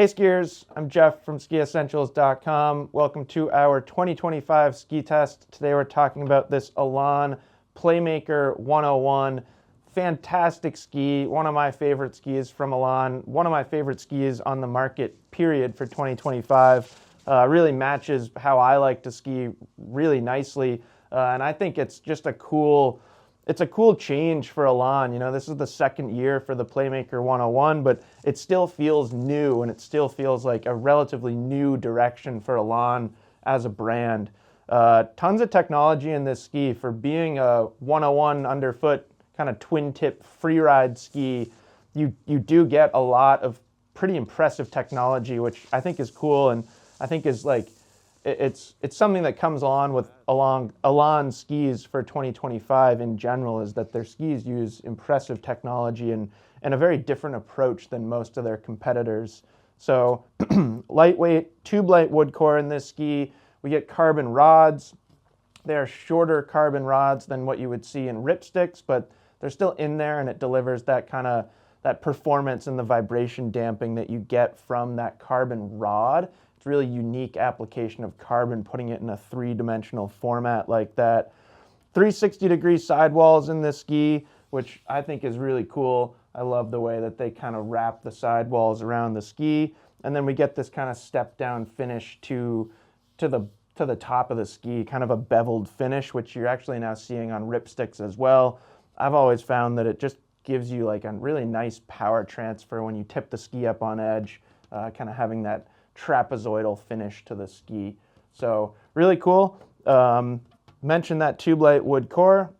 Hey skiers, I'm Jeff from skiessentials.com. Welcome to our 2025 ski test. Today we're talking about this Elan Playmaker 101. Fantastic ski, one of my favorite skis from Elan, one of my favorite skis on the market, period, for 2025. Really matches how I like to ski really nicely, and I think it's just a cool change for Elan. You know, this is the second year for the Playmaker 101, but it still feels new and it still feels like a relatively new direction for Elan as a brand. Tons of technology in this ski for being a 101 underfoot kind of twin tip freeride ski. You do get a lot of pretty impressive technology, which I think is cool, and I think is like it's something that comes along Elan skis for 2025 in general, is that their skis use impressive technology and a very different approach than most of their competitors. So lightweight, tube light wood core in this ski. We get carbon rods. They're shorter carbon rods than what you would see in ripsticks, but they're still in there, and it delivers that kind of that performance and the vibration damping that you get from that carbon rod. It's a really unique application of carbon, putting it in a three-dimensional format like that. 360-degree sidewalls in this ski, which I think is really cool. I love the way that they kind of wrap the sidewalls around the ski, and then we get this kind of step-down finish to the top of the ski, kind of a beveled finish, which you're actually now seeing on ripsticks as well. I've always found that it just gives you like a really nice power transfer when you tip the ski up on edge, kind of having that trapezoidal finish to the ski. So really cool. Mentioned that tube light wood core.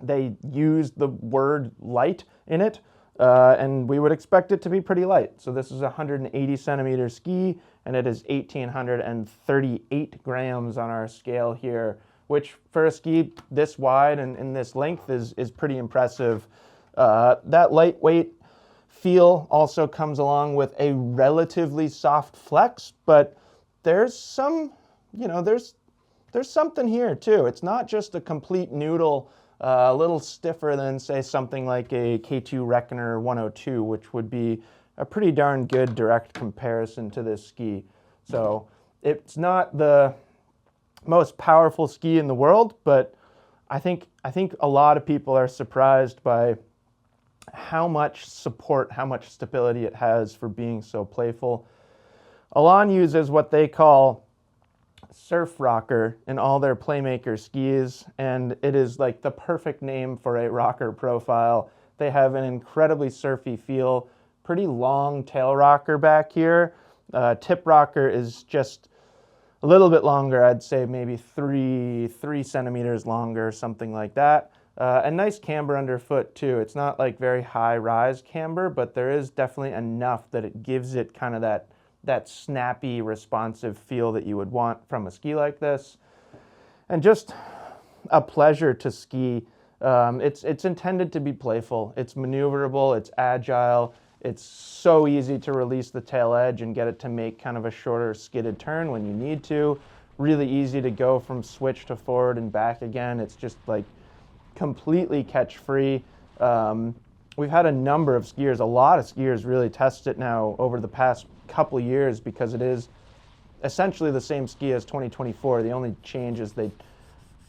They used the word light in it, and we would expect it to be pretty light. So this is a 180 centimeter ski, and it is 1,838 grams on our scale here, which for a ski this wide and in this length is pretty impressive. That lightweight feel also comes along with a relatively soft flex, but there's some, there's something here too. It's not just a complete noodle, a little stiffer than, say, something like a K2 Reckoner 102, which would be a pretty darn good direct comparison to this ski. So it's not the most powerful ski in the world, but I think a lot of people are surprised by how much support, how much stability it has for being so playful. Elan uses what they call surf rocker in all their Playmaker skis, and it is like the perfect name for a rocker profile. They have an incredibly surfy feel, pretty long tail rocker back here. Tip rocker is just a little bit longer, I'd say maybe three centimeters longer, something like that. And nice camber underfoot too. It's not like very high rise camber, but there is definitely enough that it gives it kind of that snappy, responsive feel that you would want from a ski like this. And just a pleasure to ski. It's intended to be playful. It's maneuverable, it's agile. It's so easy to release the tail edge and get it to make kind of a shorter skidded turn when you need to. Really easy to go from switch to forward and back again. It's just like completely catch free. We've had a number of skiers, a lot of skiers really test it now over the past couple years, because it is essentially the same ski as 2024. The only change is they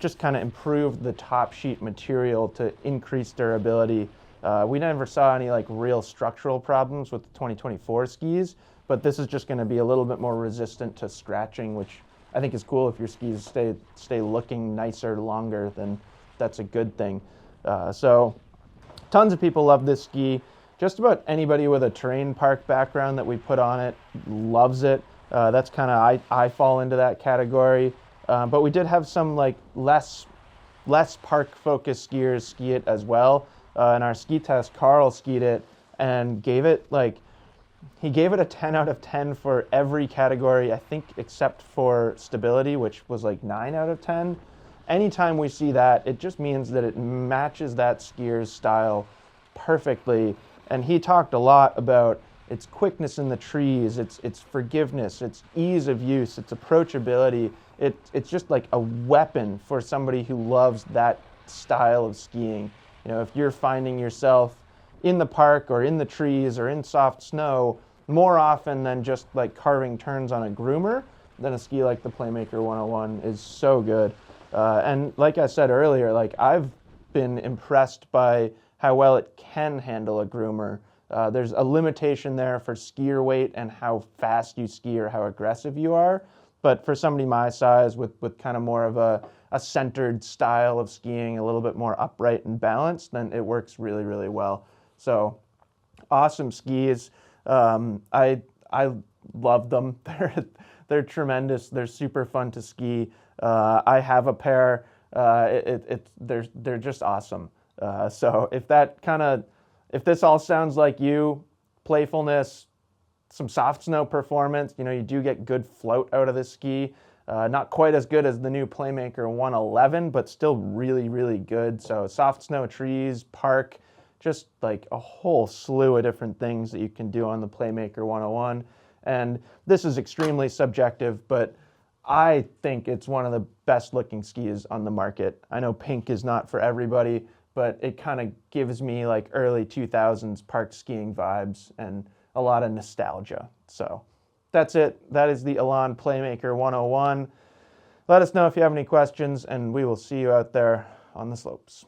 just kind of improved the top sheet material to increase durability. We never saw any like real structural problems with the 2024 skis, but this is just going to be a little bit more resistant to scratching, which I think is cool. If your skis stay looking nicer longer, then that's a good thing. So tons of people love this ski. Just about anybody with a terrain park background that we put on it loves it. That's kind of, I fall into that category. But we did have some like less park focused skiers ski it as well. In our ski test, Carl skied it and gave it a 10 out of 10 for every category, I think, except for stability, which was like 9 out of 10. Anytime we see that, it just means that it matches that skier's style perfectly. And he talked a lot about its quickness in the trees, its forgiveness, its ease of use, its approachability. It's just like a weapon for somebody who loves that style of skiing. You know, if you're finding yourself in the park or in the trees or in soft snow, more often than just like carving turns on a groomer, then a ski like the Playmaker 101 is so good. And like I said earlier, like I've been impressed by how well it can handle a groomer. There's a limitation there for skier weight and how fast you ski or how aggressive you are. But for somebody my size with kind of more of a centered style of skiing, a little bit more upright and balanced, then it works really, really well. So awesome skis. I love them. They're tremendous. They're super fun to ski. I have a pair. They're just awesome. So if this all sounds like you, playfulness, some soft snow performance, you do get good float out of this ski. Not quite as good as the new Playmaker 111, but still really, really good. So soft snow trees, park, just like a whole slew of different things that you can do on the Playmaker 101. And this is extremely subjective, but I think it's one of the best looking skis on the market. I know pink is not for everybody, but it kind of gives me like early 2000s park skiing vibes and a lot of nostalgia. So that's it. That is the Elan Playmaker 101. Let us know if you have any questions, and we will see you out there on the slopes.